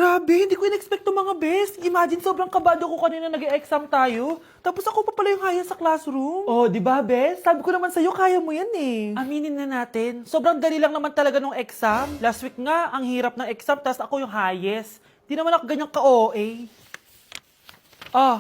Grabe, hindi ko in-expect to mga bes. Imagine, sobrang kabado ko kanina nag-exam tayo. Tapos ako pa pala yung haya sa classroom. Oh, di ba, bes? Sabi ko naman sa'yo, kaya mo yan eh. Aminin na natin. Sobrang dali lang naman talaga nung exam. Last week nga, ang hirap ng exam, tapos ako yung highest. Di naman ako ganyang ka-OA.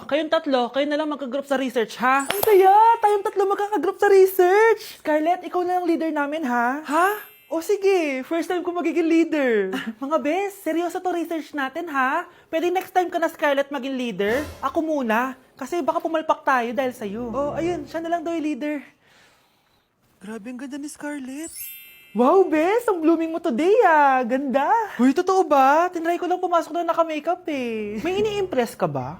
Kayong tatlo, kayo na lang magka-group sa research, ha? Ang saya! Tayong tatlo magkaka-group sa research! Scarlett, ikaw na lang leader namin, ha? Ha? O sige, first time ko magiging leader. Mga bes, seryoso to research natin, ha? Pwede next time ka na, Scarlett, maging leader? Ako muna, kasi baka pumalpak tayo dahil sa'yo. Oh, ayun, siya na lang daw yung leader. Grabe, ang ganda ni Scarlett. Wow, bes! Ang blooming mo today, ah! Ganda! Uy, totoo ba? Tinry ko lang pumasok na naka-makeup eh. May ini-impress ka ba?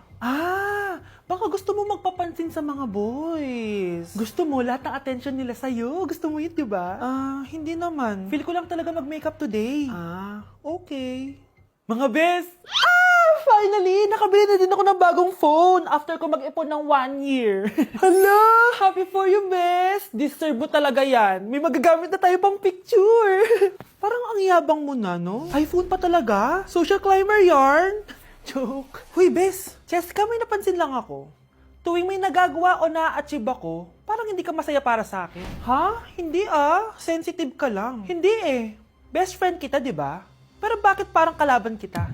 Baka gusto mo magpapansin sa mga boys. Gusto mo lahat ng attention nila sa'yo? Gusto mo yun, di ba? Hindi naman. Feel ko lang talaga mag-makeup today. Okay. Mga bes! Finally! Nakabili na din ako ng bagong phone after ko mag-ipon ng 1 year. Hala! Happy for you, bes! Deserve mo talaga yan. May magagamit na tayo pang picture. Parang ang yabang mo na, no? iPhone pa talaga? Social climber yarn? Joke. Huy, bes! Cheska, may napansin lang ako. Tuwing may nagagawa o na-achieve ako, parang hindi ka masaya para sa akin. Ha? Hindi Sensitive ka lang. Hindi eh. Best friend kita, di ba? Pero bakit parang kalaban kita?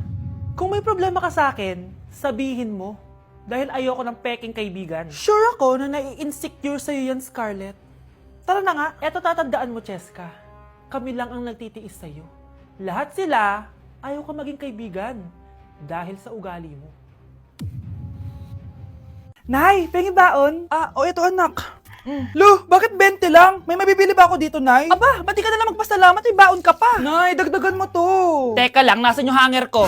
Kung may problema ka sa akin, sabihin mo. Dahil ayoko ng peking kaibigan. Sure ako na nai-insecure sa'yo yan, Scarlett. Tara na nga, eto tatandaan mo, Cheska. Kami lang ang nagtitiis sa'yo. Lahat sila, ayaw ka maging kaibigan. Dahil sa ugali mo. Nay, pengi baon? Ito anak. Lu, bakit 20 lang? May mabibili ba ako dito, Nay? Aba, ba't di ka na lang magpasalamat? May baon ka pa. Nay, dagdagan mo to. Teka lang, nasan yung hanger ko?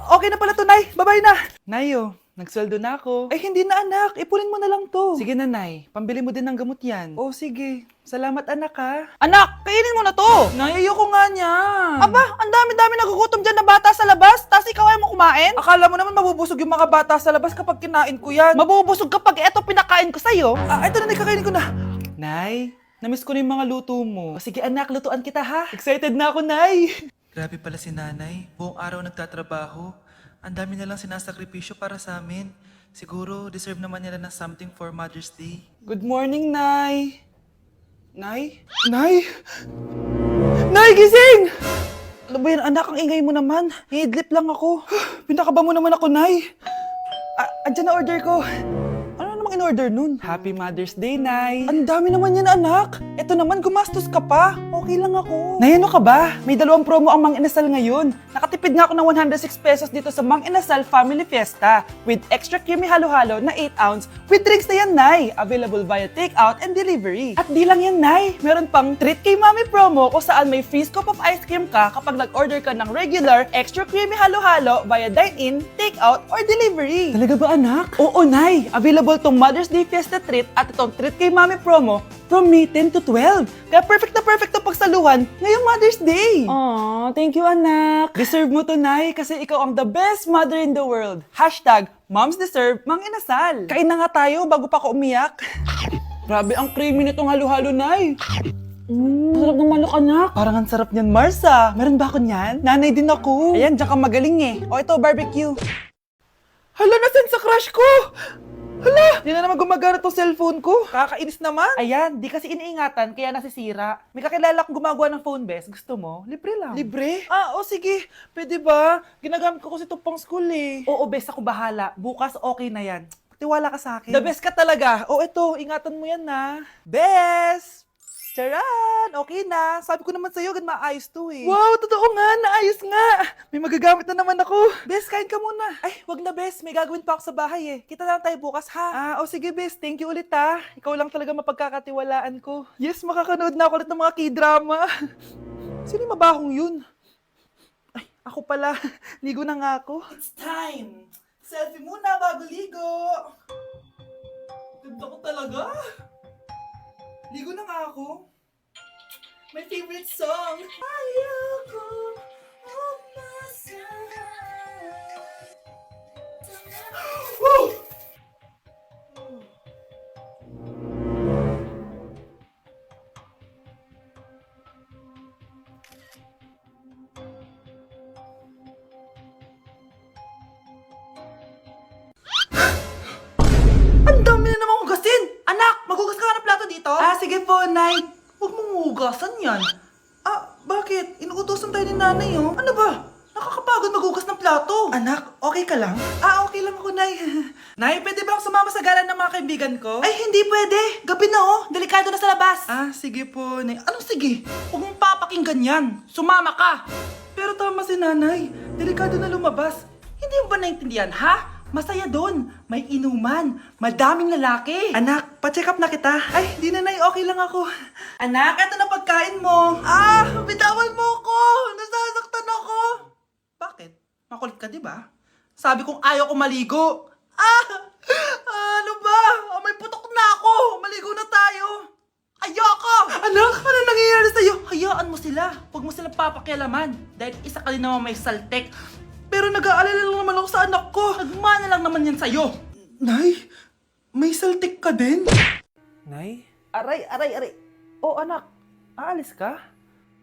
Okay na pala to, Nay. Bye-bye na. Nayo, nagsweldo na ako. Ay, hindi na, anak. Ipunin mo na lang to. Sige na, Nay. Pambili mo din ng gamot yan. Oh, sige. Salamat, anak, ha. Anak, kainin mo na to! Nay, ayoko nga niyan. Aba, ang dami-dami nagugutom dyan na bata sa labas, tas ikaw ay mo kumain? Akala mo naman mabubusog yung mga bata sa labas kapag kinain ko yan. Mabubusog kapag eto pinakain ko sa'yo. Ito na, kakainin ko na. Nay, namiss ko na yung mga luto mo. Sige anak, lutuan kita ha. Excited na ako, Nay. Grabe pala si nanay. Buong araw nagtatrabaho. Ang dami na lang sinasakripisyo para sa amin. Siguro, deserve naman nila ng something for Mother's Day. Good morning, Nay. Nay? Nay? Nay, gising! Ano ba yan, anak? Ang ingay mo naman. Hihidlip lang ako. Pinakaba mo naman ako, Nay. Andyan na order ko. Ano namang in-order nun? Happy Mother's Day, Nay. Ang dami naman yan, anak. Ito naman, gumastos ka pa. Okay lang ako. Nay, ano ka ba? May 2 promo ang Mang Inasal ngayon. Nakatipid nga ako ng 106 pesos dito sa Mang Inasal Family Fiesta with extra creamy halo-halo na 8 ounce with drinks na yan, Nay. Available via takeout and delivery. At di lang yan, Nay. Meron pang Treat kay Mami promo kung saan may free scoop of ice cream ka kapag nag-order ka ng regular extra creamy halo-halo via dine-in, takeout, or delivery. Talaga ba, anak? Oo, Nay. Available tong Mother's Day Fiesta Treat at itong Treat kay Mami promo from May 10 to 12. Kaya perfect na pagsaluhan ngayong Mother's Day. Aww, thank you, anak. Deserve mo to, Nay, kasi ikaw ang the best mother in the world. Hashtag, Moms Deserve Mang Inasal. Kain na nga tayo bago pa ako umiyak. Grabe ang creamy nitong halo-halo, Nay. Sarap ng manok, anak. Parang ang sarap niyan, Marsa. Meron ba ako niyan? Nanay din ako. Ayan, diyan ka magaling eh. O ito, barbecue. Hala, nasan sa crush ko? Hala, di na naman gumagana tong cellphone ko. Kakainis naman. Ayan, di kasi iniingatan, kaya nasisira. May kakilala akong gumagawa ng phone, bes. Gusto mo? Libre lang. Libre? Sige. Pwede ba? Ginagamit ko kasi ito pang school eh. Oo, bes, ako bahala. Bukas okay na yan. Tiwala ka sa akin. The best ka talaga. Ito, ingatan mo yan na. Bes! Charan! Okay na. Sabi ko naman sa'yo, gan maayos to eh. Wow, totoo nga. Naayos nga. May magagamit na naman ako. Bes, kain ka muna. Ay, wag na, Bes. May gagawin pa ako sa bahay eh. Kita na lang tayo bukas, ha? Sige, Bes. Thank you ulit, ha? Ikaw lang talaga mapagkakatiwalaan ko. Yes, makakanood na ako ulit ng mga K-drama. Sino yung mabahong yun? Ay, ako pala. Ligo na nga ako. It's time. Selfie muna bago ligo. Ganda ko talaga. Ligo na nga ako. My favorite song. Ayoko umasahan. Woo! dito? Ah, sige po, Nay. Huwag mong hugasan yan. Ah, bakit? Inuutosan tayo ni Nanay, oh. Ano ba? Nakakapagod maghugas ng plato. Anak, okay ka lang? Ah, okay lang ako, Nay. Nay, pwede ba akong sumama sa gala ng mga kaibigan ko? Ay, hindi pwede. Gabi na, oh. Delikado na sa labas. Ah, sige po, Nay. Anong sige? Huwag mong papakinggan yan. Sumama ka. Pero tama si Nanay. Delikado na lumabas. Hindi mo ba naintindihan, ha? Masaya doon. May inuman. Madaming lalaki. Anak, pa-check up na kita. Ay, di na, Nay. Okay lang ako. Anak, eto na pagkain mo. Ah, bitawan mo ako. Nasasaktan ako. Bakit? Makulit ka, di ba? Sabi kong ayaw ko maligo. Ah! Ano ba? Ah, may putok na ako. Maligo na tayo. Ayoko! Anak, ano nangyayari sa'yo? Hayaan mo sila. Huwag mo silang papakialaman. Dahil isa ka din naman may saltek. Pero nag-aalala lang naman ako sa anak ko. Nagmana lang naman yan sa'yo. Nay, may saltik ka din? Nay, Aray. Oh, anak. Aalis ka?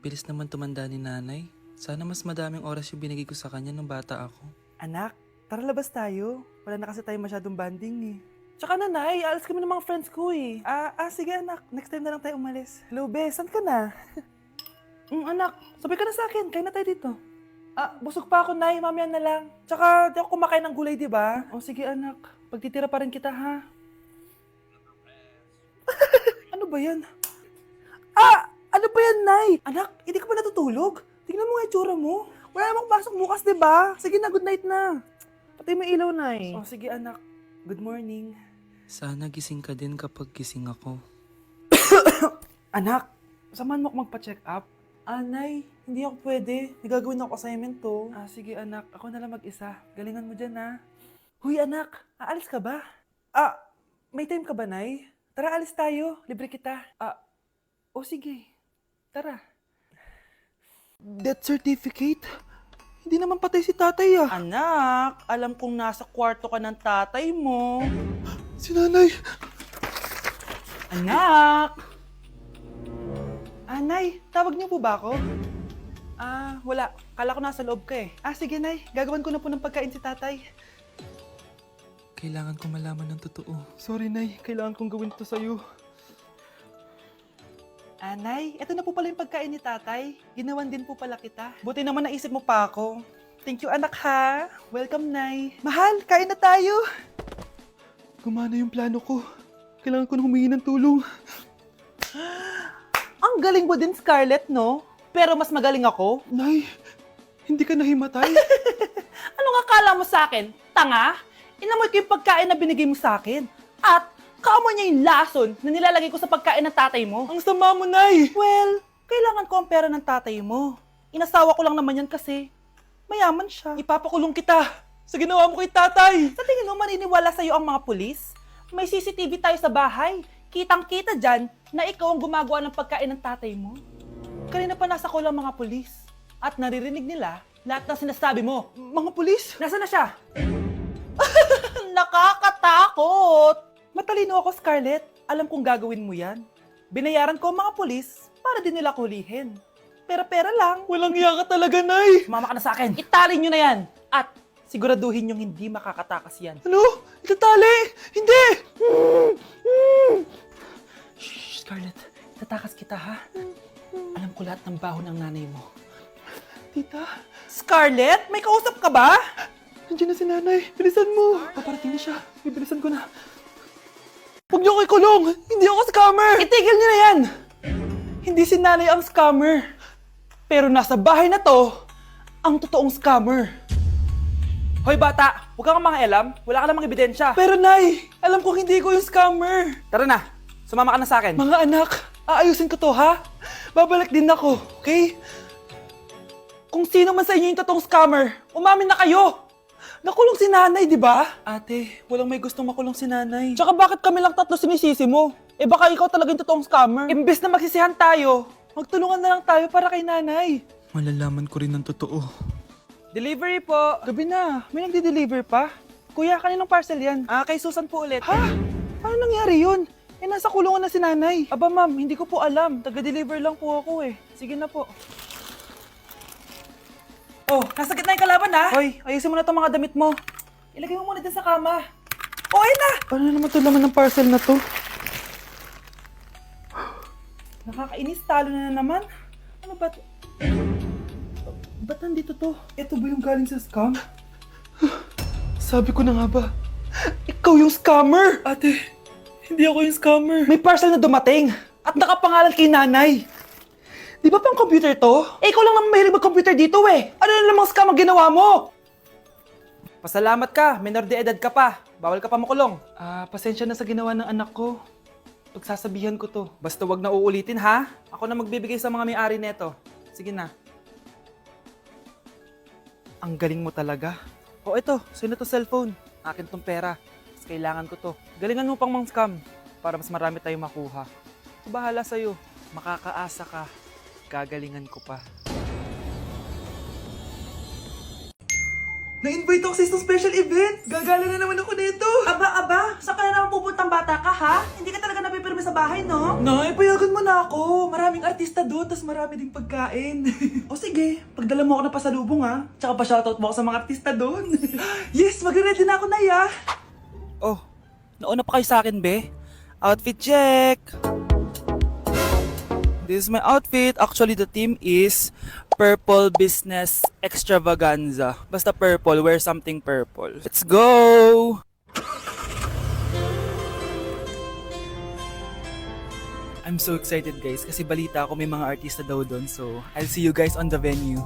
bilis naman tumanda ni nanay. Sana mas madaming oras yung binigay ko sa kanya nung bata ako. Anak, tara labas tayo. Wala na kasi tayo masyadong banding eh. Tsaka nanay, alis kami ng mga friends ko eh. Sige anak, next time na lang tayo umalis. Hello, be, saan ka na? Anak, sabay ka na sa akin, kain na tayo dito. Busog pa ako, nay, mamaya na lang. Tsaka, di ako kumakain ng gulay, di ba? O sige anak, pagtitira pa rin kita, ha? Ano ba yan? Ano ba yan, nay? Anak, hindi ka ba natutulog? Tingnan mo nga yung tsura mo. Wala namang pasok bukas, di ba? Sige na, good night na. Patay mo ilaw, nay. O sige anak, good morning. Sana gising ka din kapag gising ako. Anak, samahan mo ako magpa-check up? Nay, hindi ako pwede. Nagagawin ako assignment to. Sige anak, ako na lang mag-isa. Galingan mo dyan, ha? Huy anak, aalis ka ba? May time ka ba, Nay? Tara, alis tayo. Libre kita. Sige. Tara. Death certificate? Hindi naman patay si tatay, ah. Anak, alam kong nasa kwarto ka ng tatay mo. Si nanay. Anak! Nay, tawag niyo po ba ako? Wala. Kala ko nasa loob ka eh. Sige, Nay. Gagawan ko na po ng pagkain si tatay. Kailangan ko malaman ng totoo. Sorry, Nay. Kailangan kong gawin ito sa'yo. Nay, ito na po pala yung pagkain ni tatay. Ginawan din po pala kita. Buti naman naisip mo pa ako. Thank you, anak, ha. Welcome, Nay. Mahal, kain na tayo. Gumana yung plano ko. Kailangan ko na humingi ng tulong. Ang galing mo din, Scarlett, no? Pero mas magaling ako. Nay, hindi ka nahimatay. Anong akala mo sa akin? Tanga? Inamoy ko yung pagkain na binigay mo sa akin. At kaamoy niya yung lason na nilalagay ko sa pagkain ng tatay mo. Ang sama mo, Nay. Well, kailangan ko ang pera ng tatay mo. Inasawa ko lang naman yan kasi mayaman siya. Ipapakulong kita sa ginawa mo kay tatay. Sa tingin mo maniniwala sa'yo ang mga pulis? May CCTV tayo sa bahay. Kitang-kita dyan na ikaw ang gumagawa ng pagkain ng tatay mo. Kanina pa nasa kulang mga pulis. At naririnig nila lahat ng sinasabi mo. Mga pulis? Nasaan na siya? Nakakatakot! Matalino ako, Scarlett. Alam kong gagawin mo yan. Binayaran ko ang mga pulis para din nila kulihin. Pera-pera lang. Walang iya ka talaga, Nay. Sumama ka na sa akin. Italin nyo na yan. At siguraduhin yung hindi makakatakas yan. Ano? Itatali? Hindi! Shh, Scarlett. Tatakas kita, ha? Alam ko lahat ng baho ng nanay mo. Tita, Scarlett, may kausap ka ba? nandiyan na si nanay. Bilisan mo. Paparating na siya. Bibilisan ko na. Huwag niyo ko ikulong. Hindi ako scammer. Itigil nyo na yan! Hindi si nanay ang scammer. Pero nasa bahay na to, ang totoong scammer. Hoy bata, huwag kang mangialam. Wala ka namang ebidensya. Pero Nay, alam kong hindi ko yung scammer. Tara na, sumama ka na sa akin. Mga anak, aayusin ko to, ha? Babalik din ako, okay? Kung sino man sa inyo yung totoong scammer, umamin na kayo! Nakulong si nanay, di ba? Ate, walang may gustong makulong si nanay. Tsaka bakit kami lang tatlo sinisisi mo? Baka ikaw talaga yung totoong scammer. Imbes na magsisihan tayo, magtulungan na lang tayo para kay nanay. Malalaman ko rin ng totoo. Delivery po. Gabi na, may nagde-deliver pa. Kuya, kaninong parcel yan? Kay Susan po ulit. Ha? Paano nangyari yun? Nasa kulungan na si nanay. Aba ma'am, hindi ko po alam. Taga-deliver lang po ako eh. Sige na po. Oh, nasa gitna yung kalaban ha? Hoy, ayusin mo na itong mga damit mo. Ilagay mo muna dyan sa kama. Oh, ayun na! Paano naman ito laman ng parcel na to? Nakakainis, talo na naman. Ano ba? Ba't nandito to? Ito ba yung galing sa scam? Sabi ko na nga ba, ikaw yung scammer! Ate, hindi ako yung scammer. May parcel na dumating at nakapangalan kay nanay. Di ba pang computer to? Eh, ikaw lang naman mahilig mag-computer dito eh. Ano na namang scam ang ginawa mo? Pasalamat ka, minor de edad ka pa. Bawal ka pa makulong. Pasensya na sa ginawa ng anak ko. Pagsasabihan ko to. Basta wag na uulitin ha. Ako na magbibigay sa mga may-ari neto. Sige na. Ang galing mo talaga. O ito, sino to cellphone? Akin tong pera. Mas kailangan ko to. Galingan mo pang mang-scam para mas marami tayong makuha. So, bahala sa'yo. Makakaasa ka. Gagalingan ko pa. Na-invite ako sa isang special event. Gagala na naman ako dito. Aba, saan ka na naman pupuntang bata ka ha? Hindi ka talaga napipirme sa bahay, no? Nay, payagan mo na ako. Maraming artista doon, tas marami ding pagkain. O sige, pagdala mo ako na pasalubong ha. Tsaka pa-shoutout mo ako sa mga artista doon. Yes, magre-ready na ako, Nay ha. Oh, nauna pa kayo sa akin, be. Outfit check! This is my outfit. Actually, the theme is Purple Business Extravaganza. Basta purple, wear something purple. Let's go! I'm so excited guys kasi balita ako may mga artista daw doon. So, I'll see you guys on the venue.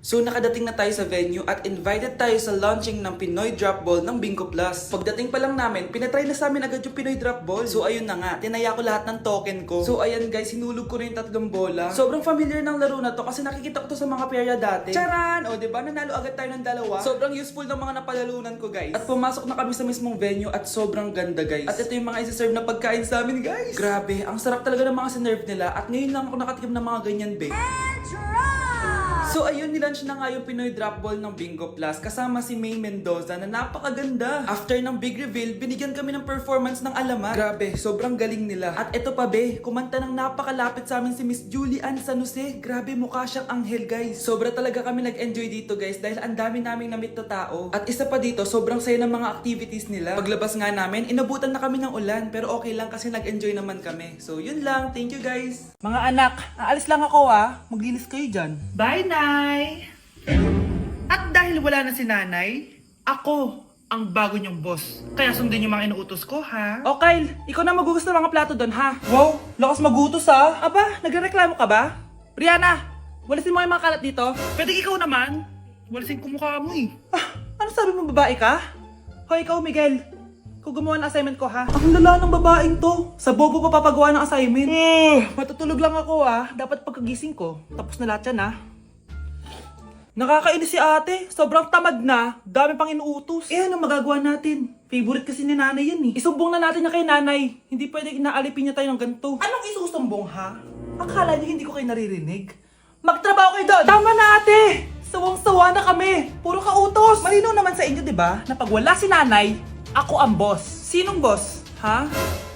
So nakadating na tayo sa venue at invited tayo sa launching ng Pinoy Drop Ball ng Bingo Plus. Pagdating pa lang namin, pinatry na sa amin agad yung Pinoy Drop Ball. So ayun na nga, tinaya ko lahat ng token ko. So ayan guys, hinulog ko na yung 3 bola. Sobrang familiar ng laro na to kasi nakikita ko to sa mga perya dati. Charan! O diba, nanalo agad tayo ng 2. Sobrang useful ng mga napalalunan ko guys. At pumasok na kami sa mismong venue at sobrang ganda guys. At ito yung mga isi-serve na pagkain sa amin guys. Grabe, ang sarap talaga ng mga sinerve nila at ngayon lang ako nakatikim ng mga ganyan be. So ayun, nilaunch na nga yung Pinoy Drop Ball ng Bingo Plus kasama si May Mendoza na napakaganda. After ng big reveal, binigyan kami ng performance ng alamat. Grabe, sobrang galing nila. At eto pa be, kumanta ng napakalapit sa amin si Miss Julie Ann San Jose. Grabe, mukha siyang anghel guys. Sobra talaga kami nag-enjoy dito guys dahil ang dami naming na-meet na tao. At isa pa dito, sobrang saya ng mga activities nila. Paglabas nga namin, inabutan na kami ng ulan pero okay lang kasi nag-enjoy naman kami. So yun lang, thank you guys. Mga anak, aalis lang ako maglinis kayo dyan. Bye, Nay! At dahil wala na si Nanay, ako ang bago niyong boss. Kaya sundin yung mga inuutos ko, ha? O Kyle, ikaw na magugas ng mga plato doon ha. Wow, lakas magutos, ha? Aba, nagrereklamo ka ba? Brianna, walisin mo yung mga kalat dito. Pwede ikaw naman. Walasin ko mukha mo, eh. Ano sabi mo, babae ka? Hoy, ikaw Miguel, ikaw gumawa ng assignment ko ha. Ang lala ng babaeng to. Sa bobo pa papagawa ng assignment. Matutulog lang ako dapat pagkagising ko, tapos na lahat yan Nakakainis si ate, sobrang tamad na, dami pang inuutos. Eh, ano magagawa natin? Favorite kasi ni nanay yan, eh. Isumbong na natin na kay nanay, hindi pwede inaalipin niya tayo ng ganito. Anong isusumbong, ha? Akala niyo hindi ko kayo naririnig? Magtrabaho kayo doon! Tama na ate! Sawang-sawa na kami! Puro kautos! Malinaw naman sa inyo, di ba? Na pag wala si nanay, ako ang boss. Sinong boss? Ha?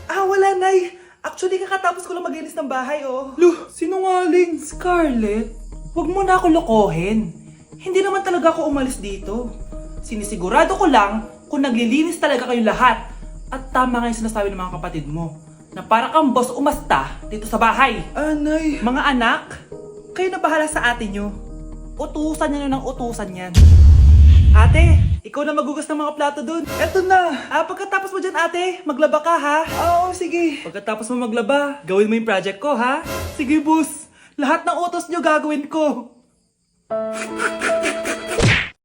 Wala, Nay. Actually, kakatapos ko lang maglinis ng bahay, Luh, sinungaling. Scarlett, huwag mo na ako lokohin. Hindi naman talaga ako umalis dito. Sinisigurado ko lang kung naglilinis talaga kayong lahat. At tama nga yung sinasabi ng mga kapatid mo, na para kang boss umasta dito sa bahay. Nay. Mga anak, kayo na bahala sa ate nyo. Utusan nyo ng utusan yan. Ate, ikaw na magugas ng mga plato dun. Eto na. Pagkatapos mo dyan ate, maglaba ka ha. Oo, sige. Pagkatapos mo maglaba, gawin mo yung project ko ha. Sige, boss. Lahat ng utos nyo gagawin ko.